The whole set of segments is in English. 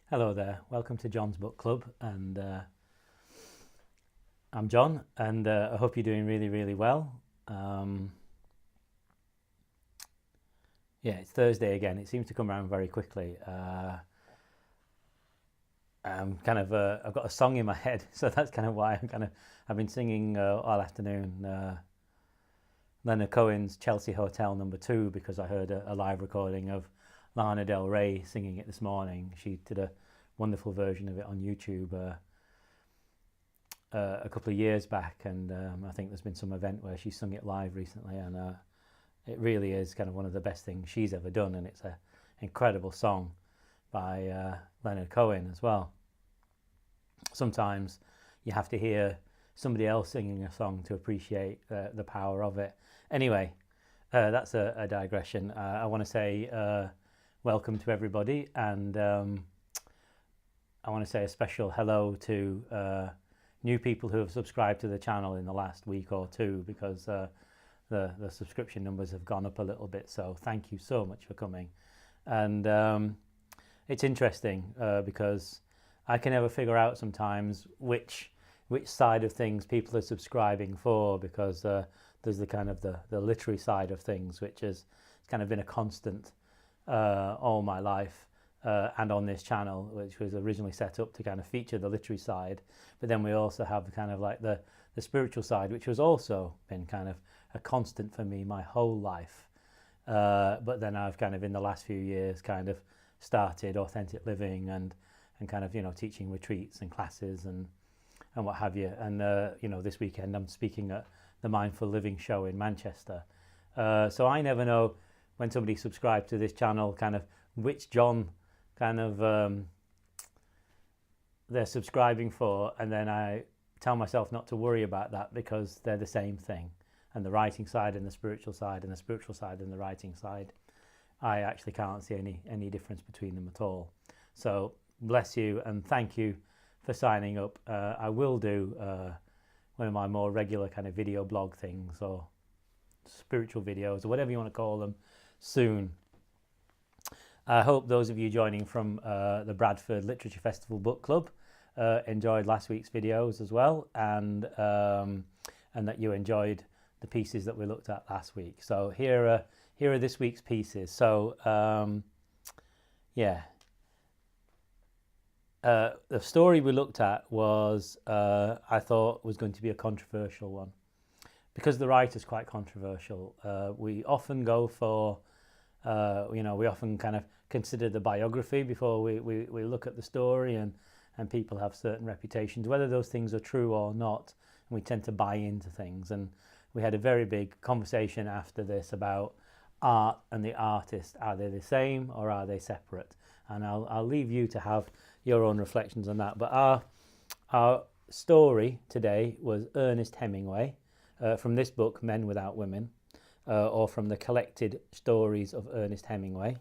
Hello there, welcome to John's Book Club, and I'm John, and I hope you're doing really, really well. Yeah, it's Thursday again. It seems to come around very quickly. I've got a song in my head, so that's kind of why I've been singing all afternoon. Leonard Cohen's Chelsea Hotel #2 because I heard a live recording of Lana Del Rey singing it this morning. She did a wonderful version of it on YouTube a couple of years back, and I think there's been some event where she sung it live recently, and it really is kind of one of the best things she's ever done, and it's an incredible song by Leonard Cohen as well. Sometimes you have to hear somebody else singing a song to appreciate the power of it. Anyway, that's a digression. I want to say welcome to everybody, and I want to say a special hello to new people who have subscribed to the channel in the last week or two, because the subscription numbers have gone up a little bit, so thank you so much for coming. And it's interesting because I can never figure out sometimes which side of things people are subscribing for, because there's the kind of the literary side of things, which has kind of been a constant all my life, and on this channel, which was originally set up to kind of feature the literary side. But then we also have kind of like the spiritual side, which has also been kind of a constant for me my whole life. But then I've kind of in the last few years kind of started authentic living and kind of, teaching retreats and classes and what have you. And, this weekend I'm speaking at the Mindful Living show in Manchester. So I never know when somebody subscribes to this channel kind of which John kind of they're subscribing for, and then I tell myself not to worry about that because they're the same thing, and the writing side and the spiritual side and the spiritual side and the writing side, I actually can't see any difference between them at all. So bless you and thank you for signing up. I will do one of my more regular kind of video blog things or spiritual videos or whatever you want to call them soon. I hope those of you joining from the Bradford Literature Festival Book Club enjoyed last week's videos as well, and that you enjoyed the pieces that we looked at last week. So here are this week's pieces. So the story we looked at was I thought was going to be a controversial one, because the writer's quite controversial. We often go for we often kind of consider the biography before we look at the story, and people have certain reputations, whether those things are true or not, and we tend to buy into things. And we had a very big conversation after this about art and the artist. Are they the same or are they separate? And I'll leave you to have your own reflections on that. But our story today was Ernest Hemingway, from this book, Men Without Women, or from the collected stories of Ernest Hemingway.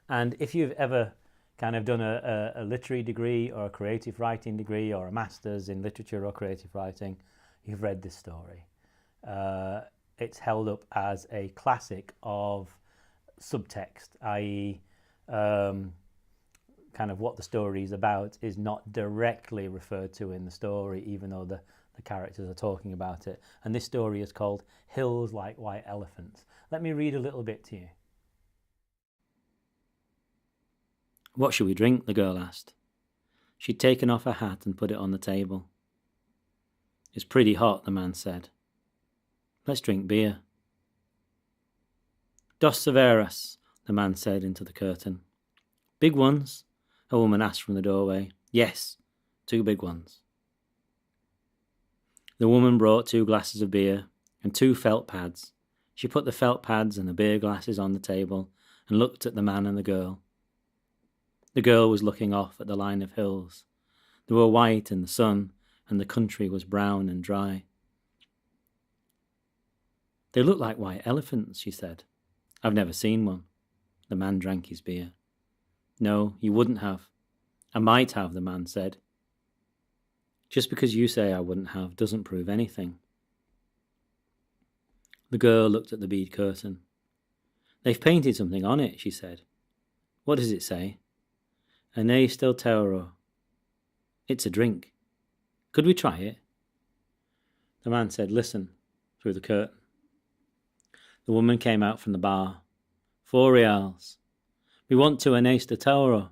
And if you've ever kind of done a literary degree or a creative writing degree or a master's in literature or creative writing, you've read this story. It's held up as a classic of subtext, i.e. kind of what the story is about is not directly referred to in the story, even though the characters are talking about it. And this story is called Hills Like White Elephants. Let me read a little bit to you. "What shall we drink?" the girl asked. She'd taken off her hat and put it on the table. "It's pretty hot," the man said. "Let's drink beer." "Dos cerveras," the man said into the curtain. "Big ones?" a woman asked from the doorway. "Yes, 2 big ones." The woman brought 2 glasses of beer and 2 felt pads. She put the felt pads and the beer glasses on the table and looked at the man and the girl. The girl was looking off at the line of hills. They were white in the sun, and the country was brown and dry. "They look like white elephants," she said. "I've never seen one." The man drank his beer. "No, you wouldn't have." "I might have," the man said. "Just because you say I wouldn't have doesn't prove anything." The girl looked at the bead curtain. "They've painted something on it," she said. "What does it say?" Ernest Hemingway. It's a drink. Could we try it? The man said, listen, through the curtain. The woman came out from the bar. 4 reals. We want to Ernest Hemingway.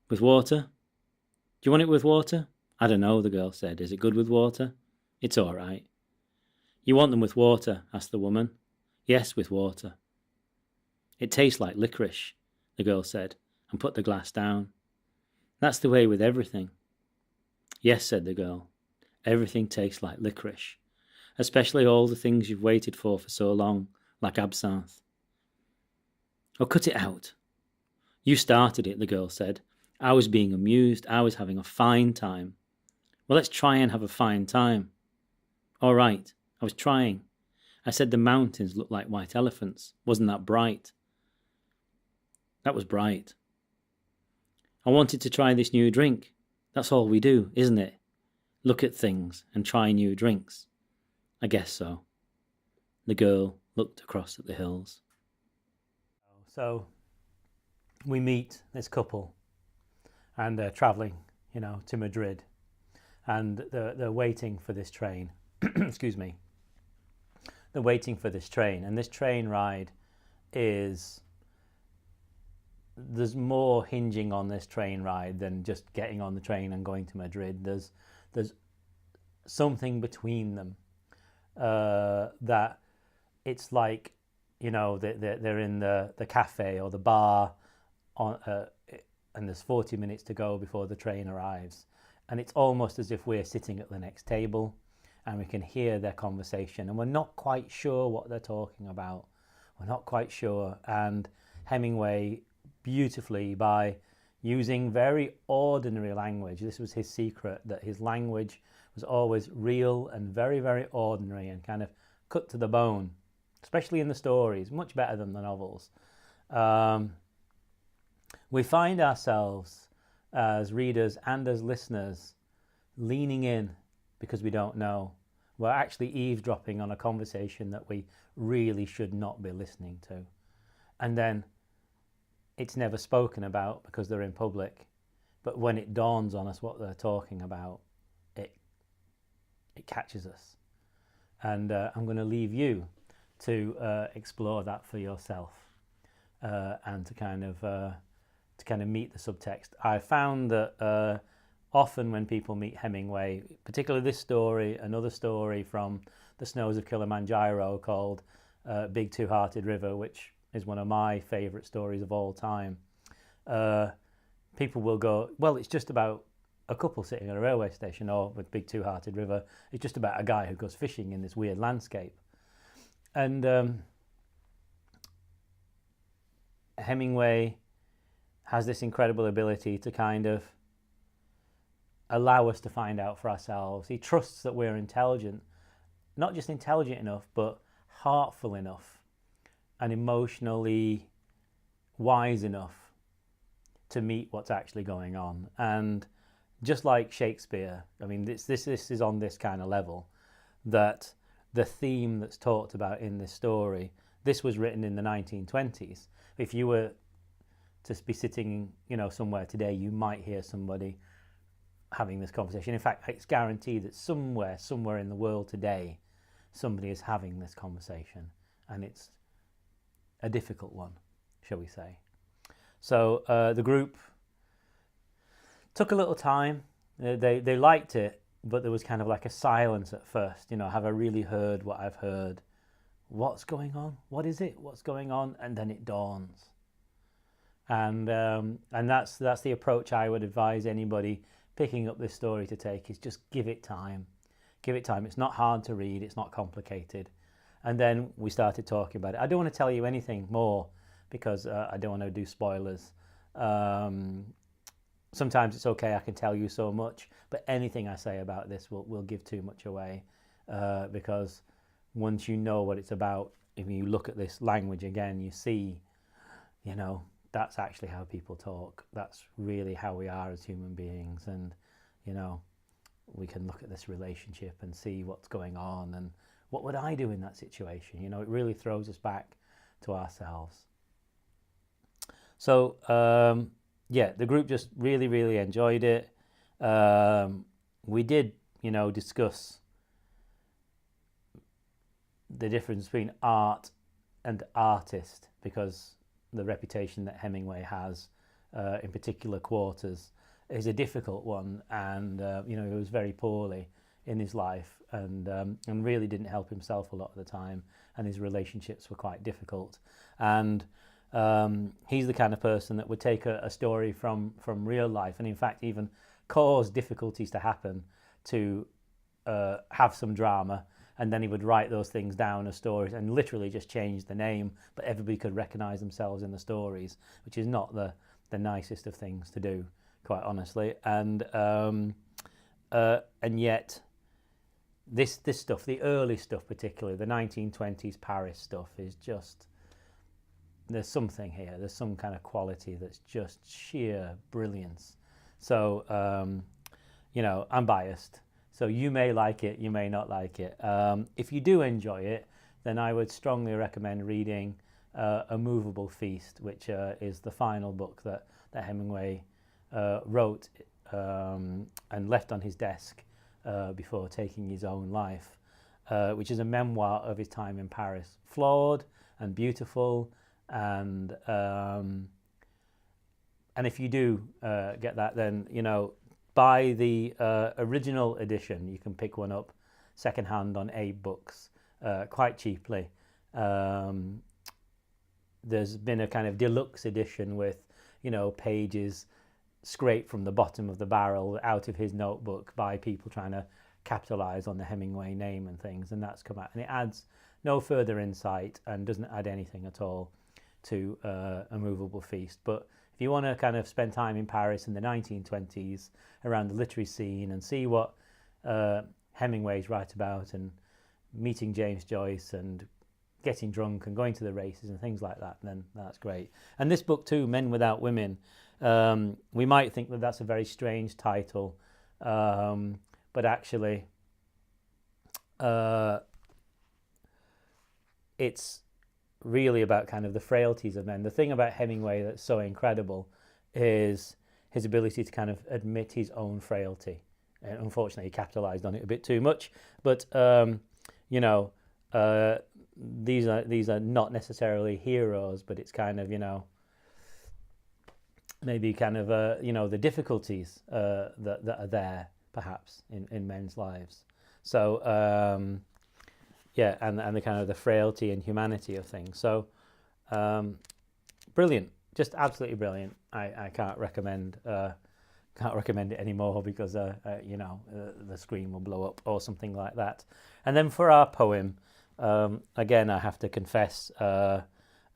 With water? Do you want it with water? I don't know, the girl said. Is it good with water? It's all right. You want them with water? Asked the woman. Yes, with water. It tastes like licorice, the girl said, and put the glass down. That's the way with everything. Yes, said the girl. Everything tastes like licorice, especially all the things you've waited for so long, like absinthe. Oh, cut it out. You started it, the girl said. I was being amused. I was having a fine time. Well, let's try and have a fine time. All right, I was trying. I said the mountains looked like white elephants. Wasn't that bright? That was bright. I wanted to try this new drink. That's all we do, isn't it? Look at things and try new drinks. I guess so. The girl looked across at the hills. So we meet this couple and they're travelling, to Madrid, and they're waiting for this train. Excuse me. They're waiting for this train, and this train ride there's more hinging on this train ride than just getting on the train and going to Madrid. There's something between them that it's like, they're in the cafe or the bar and there's 40 minutes to go before the train arrives, and it's almost as if we're sitting at the next table and we can hear their conversation, and we're not quite sure what they're talking about. We're not quite sure. And Hemingway, beautifully, by using very ordinary language, this was his secret, that his language was always real and very, very ordinary and kind of cut to the bone, especially in the stories, much better than the novels. We find ourselves as readers and as listeners leaning in because we don't know. We're actually eavesdropping on a conversation that we really should not be listening to. And then it's never spoken about because they're in public. But when it dawns on us what they're talking about, it catches us. And I'm going to leave you to explore that for yourself and to kind of meet the subtext. I found that often when people meet Hemingway, particularly this story, another story from the snows of Kilimanjaro called Big Two-Hearted River, which is one of my favourite stories of all time, people will go, well, it's just about a couple sitting at a railway station, or with Big Two-Hearted River, it's just about a guy who goes fishing in this weird landscape. And Hemingway has this incredible ability to kind of allow us to find out for ourselves. He trusts that we're intelligent, not just intelligent enough, but heartful enough and emotionally wise enough to meet what's actually going on. And just like Shakespeare, I mean, this is on this kind of level, that the theme that's talked about in this story, this was written in the 1920s. If you were to be sitting, somewhere today, you might hear somebody having this conversation. In fact, it's guaranteed that somewhere in the world today, somebody is having this conversation, and it's a difficult one, shall we say. So the group took a little time. They liked it, but there was kind of like a silence at first. Have I really heard what I've heard? What's going on? What is it? What's going on? And then it dawns. And that's the approach I would advise anybody picking up this story to take, is just give it time. Give it time. It's not hard to read. It's not complicated. And then we started talking about it. I don't want to tell you anything more because I don't want to do spoilers. Sometimes it's okay, I can tell you so much, but anything I say about this will give too much away because once you know what it's about, if you look at this language again, you see, that's actually how people talk. That's really how we are as human beings. And, we can look at this relationship and see what's going on and what would I do in that situation? It really throws us back to ourselves. So, yeah, the group just really, really enjoyed it. We did, discuss the difference between art and artist, because the reputation that Hemingway has, in particular quarters, is a difficult one, and he was very poorly in his life, and really didn't help himself a lot of the time, and his relationships were quite difficult. And he's the kind of person that would take a story from real life, and in fact even cause difficulties to happen to have some drama, and then he would write those things down as stories and literally just change the name, but everybody could recognize themselves in the stories, which is not the nicest of things to do, quite honestly. And yet this stuff, the early stuff, particularly the 1920s Paris stuff, is just, there's something here. There's some kind of quality that's just sheer brilliance. So, I'm biased. So you may like it, you may not like it. If you do enjoy it, then I would strongly recommend reading A Movable Feast, which is the final book that Hemingway wrote and left on his desk before taking his own life, which is a memoir of his time in Paris. Flawed and beautiful, and if you do get that, then buy the original edition. You can pick one up secondhand on Abe Books quite cheaply. There's been a kind of deluxe edition with pages scraped from the bottom of the barrel out of his notebook by people trying to capitalize on the Hemingway name and things, and that's come out, and it adds no further insight and doesn't add anything at all to A Movable Feast. But if you want to kind of spend time in Paris in the 1920s around the literary scene and see what Hemingway's write about, and meeting James Joyce and getting drunk and going to the races and things like that, then that's great. And this book too, Men Without Women, we might think that that's a very strange title, but actually it's really about kind of the frailties of men. The thing about Hemingway that's so incredible is his ability to kind of admit his own frailty. And unfortunately, he capitalized on it a bit too much. But these are not necessarily heroes, but it's kind of maybe kind of the difficulties that are there perhaps in men's lives. So and the kind of the frailty and humanity of things. So brilliant, just absolutely brilliant. I can't recommend it anymore, because the screen will blow up or something like that. And then for our poem, again, I have to confess,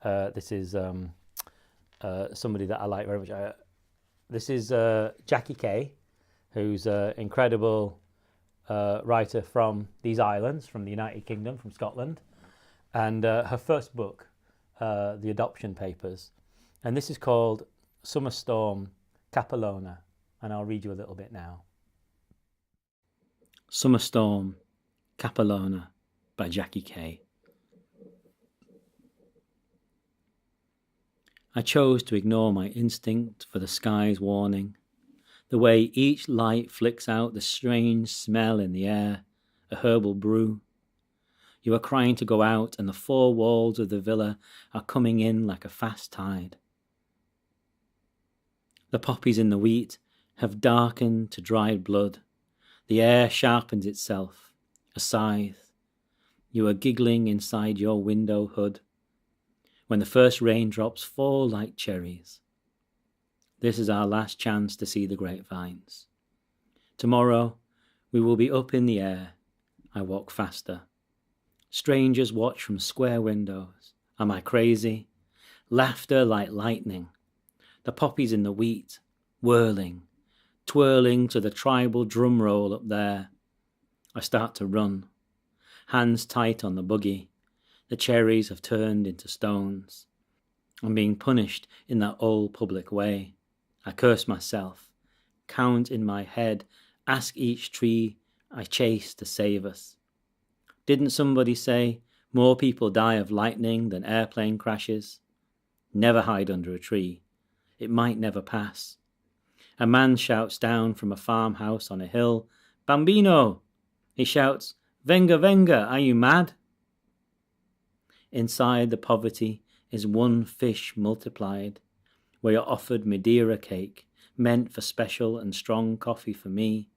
this is somebody that I like very much. This is Jackie Kay, who's an incredible writer from these islands, from the United Kingdom, from Scotland. And her first book, The Adoption Papers, and this is called Summer Storm, Capolona, and I'll read you a little bit now. Summer Storm, Capolona, by Jackie Kay. I chose to ignore my instinct for the sky's warning, the way each light flicks out the strange smell in the air, a herbal brew. You are crying to go out, and the four walls of the villa are coming in like a fast tide. The poppies in the wheat have darkened to dried blood. The air sharpens itself, a scythe. You are giggling inside your window hood when the first raindrops fall like cherries. This is our last chance to see the grapevines. Tomorrow we will be up in the air. I walk faster. Strangers watch from square windows. Am I crazy? Laughter like lightning. The poppies in the wheat, whirling, twirling to the tribal drum roll up there. I start to run, hands tight on the buggy. The cherries have turned into stones. I'm being punished in that old public way. I curse myself, count in my head, ask each tree I chase to save us. Didn't somebody say more people die of lightning than airplane crashes? Never hide under a tree. it might never pass. A man shouts down from a farmhouse on a hill, "Bambino!" He shouts, "Venga, venga, are you mad?" Inside the poverty is one fish multiplied, where you're offered Madeira cake, meant for special and strong coffee for me.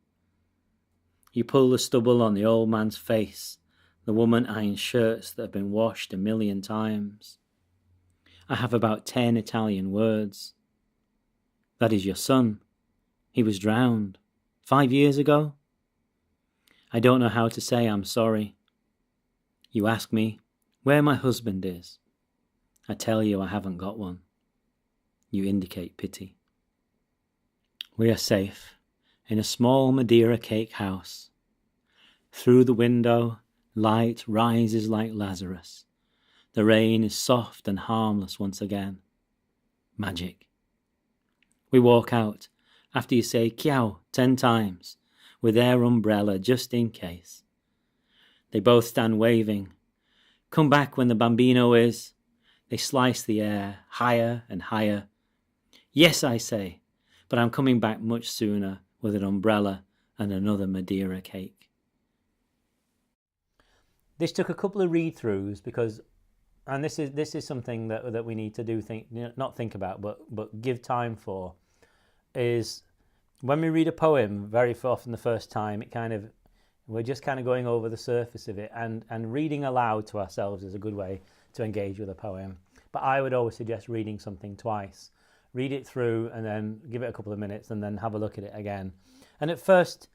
You pull the stubble on the old man's face. The woman irons shirts that have been washed 1,000,000 times. I have about 10 Italian words. That is your son. He was drowned 5 years ago. I don't know how to say I'm sorry. You ask me where my husband is. I tell you I haven't got one. You indicate pity. We are safe in a small Madeira cake house. Through the window, light rises like Lazarus. The rain is soft and harmless once again. Magic. We walk out after you say "Kiao" 10 times with their umbrella just in case. They both stand waving. Come back when the Bambino is. They slice the air higher and higher. Yes, I say, but I'm coming back much sooner with an umbrella and another Madeira cake. This took a couple of read-throughs because, and this is something that we need to do, not think about, but give time for, is when we read a poem, very often the first time, we're just kind of going over the surface of it, and reading aloud to ourselves is a good way to engage with a poem. But I would always suggest reading something twice. Read it through and then give it a couple of minutes and then have a look at it again. And at first,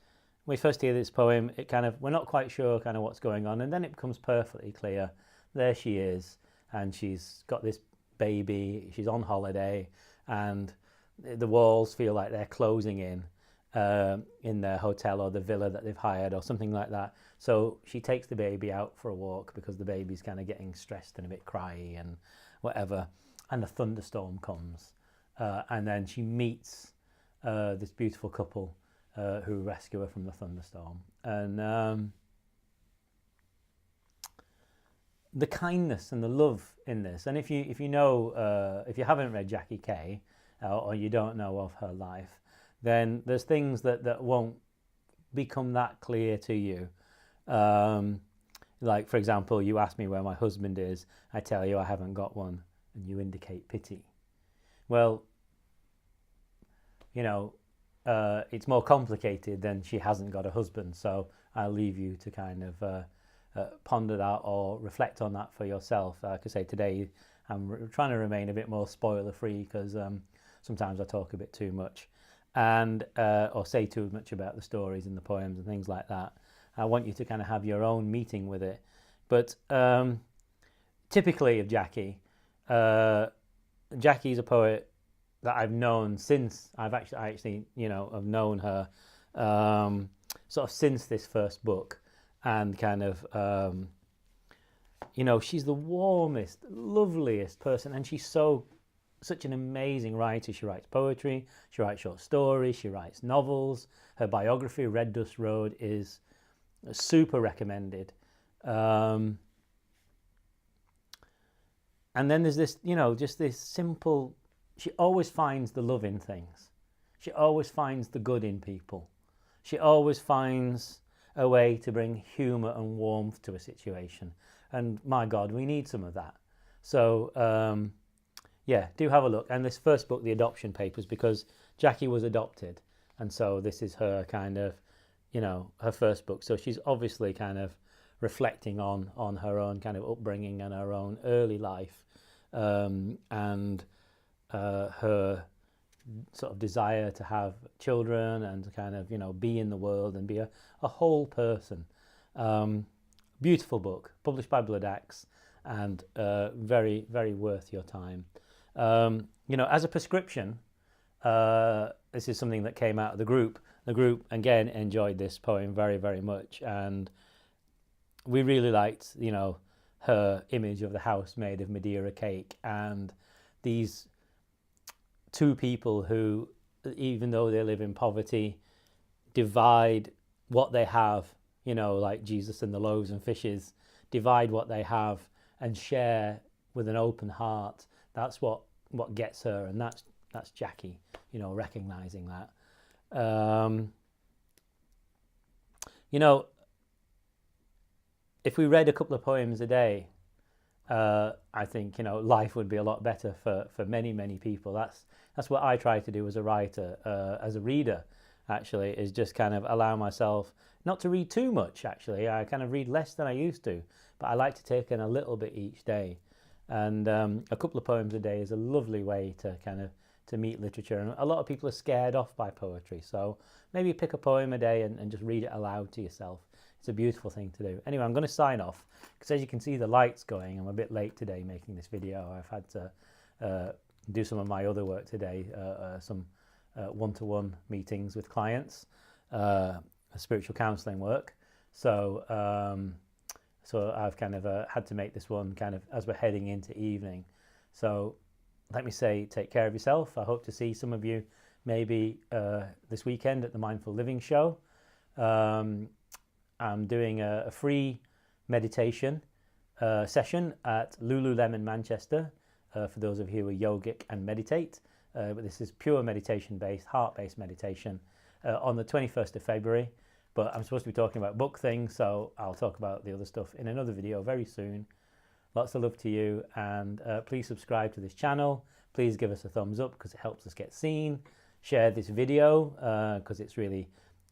when we first hear this poem, we're not quite sure kind of what's going on, and then it becomes perfectly clear. There she is, and she's got this baby, she's on holiday, and the walls feel like they're closing in their hotel or the villa that they've hired or something like that. So she takes the baby out for a walk because the baby's kind of getting stressed and a bit cryy and whatever, and a thunderstorm comes, and then she meets this beautiful couple who rescue her from the thunderstorm, and the kindness and the love in this. And if you know, if you haven't read Jackie Kay, or you don't know of her life, then there's things that won't become that clear to you. Like, for example, you ask me where my husband is, I tell you I haven't got one, and you indicate pity. Well, it's more complicated than she hasn't got a husband, so I'll leave you to kind of ponder that or reflect on that for yourself. Like I say, today I'm trying to remain a bit more spoiler-free because sometimes I talk a bit too much and or say too much about the stories and the poems and things like that. I want you to kind of have your own meeting with it. But typically of Jackie, Jackie's a poet that I've known since I've known her sort of since this first book, and kind of she's the warmest, loveliest person, and she's such an amazing writer. She writes poetry, she writes short stories, she writes novels. Her biography, Red Dust Road, is super recommended. And then there's this, just this simple, she always finds the love in things. She always finds the good in people. She always finds a way to bring humour and warmth to a situation. And my God, we need some of that. So, do have a look. And this first book, The Adoption Papers, because Jackie was adopted. And so this is her kind of, her first book. So she's obviously kind of reflecting on her own kind of upbringing and her own early life, and her sort of desire to have children and to kind of, be in the world and be a whole person. Beautiful book, published by Blood Axe, and very, very worth your time. As a prescription, this is something that came out of the group. The group, again, enjoyed this poem very, very much, and we really liked, her image of the house made of Madeira cake, and these two people who, even though they live in poverty, divide what they have, like Jesus and the loaves and fishes, divide what they have and share with an open heart. That's what gets her, and that's Jackie, you know, recognizing that. You know, if we read a couple of poems a day, I think, you know, life would be a lot better for many, many people. That's what I try to do as a writer, as a reader, actually, is just kind of allow myself not to read too much, actually. I kind of read less than I used to, but I like to take in a little bit each day. And a couple of poems a day is a lovely way to kind of to meet literature. And a lot of people are scared off by poetry. So maybe pick a poem a day and just read it aloud to yourself. It's a beautiful thing to do. Anyway, I'm going to sign off because as you can see the light's going. I'm a bit late today making this video. I've had to do some of my other work today, some one-to-one meetings with clients, spiritual counselling work. So so I've kind of had to make this one kind of as we're heading into evening. So let me say, take care of yourself. I hope to see some of you maybe this weekend at the Mindful Living Show. I'm doing a free meditation session at Lululemon Manchester for those of you who are yogic and meditate. But this is pure meditation-based, heart-based meditation on the 21st of February. But I'm supposed to be talking about book things, so I'll talk about the other stuff in another video very soon. Lots of love to you, and please subscribe to this channel. Please give us a thumbs up because it helps us get seen. Share this video because it's really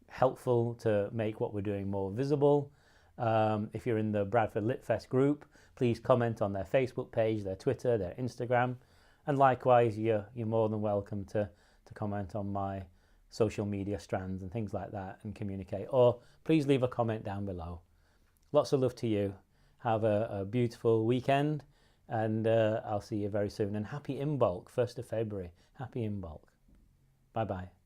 helpful to make what we're doing more visible. If you're in the Bradford Litfest group, please comment on their Facebook page, their Twitter, their Instagram. And likewise, you're more than welcome to comment on my social media strands and things like that and communicate. Or please leave a comment down below. Lots of love to you. Have a beautiful weekend, and I'll see you very soon. And happy Imbolc, 1st of February. Happy Imbolc. Bye-bye.